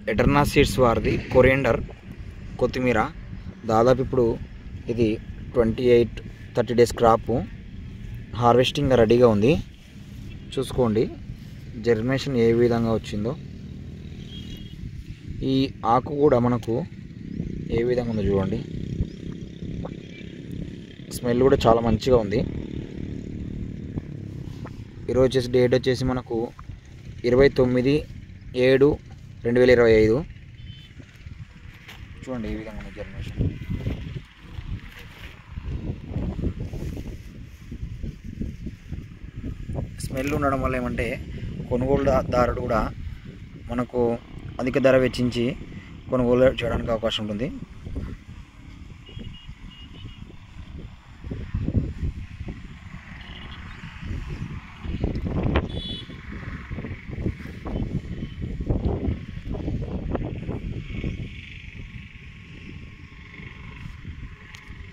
ఎటర్నా seeds వారిది coriander కొత్తిమీర. దాదాపు ఇప్పుడు ఇది 28-30 డేస్ క్రాపు. హార్వెస్టింగ్ రెడీగా ఉంది. చూసుకోండి జర్మినేషన్ ఏ విధంగా వచ్చిందో. ఈ ఆకు కూడా మనకు ఏ విధంగా ఉందో చూడండి. స్మెల్ కూడా చాలా మంచిగా ఉంది. ఈరోజు వచ్చేసి డేట్ వచ్చేసి మనకు 29/7/2025. చూడండి ఈ విధంగా ఉంది జర్మినేషన్. స్మెల్ ఉండడం వల్ల ఏమంటే కొనుగోలుదారుడు కూడా మనకు అధిక ధర వెచ్చించి కొనుగోలు చేయడానికి అవకాశం ఉంటుంది.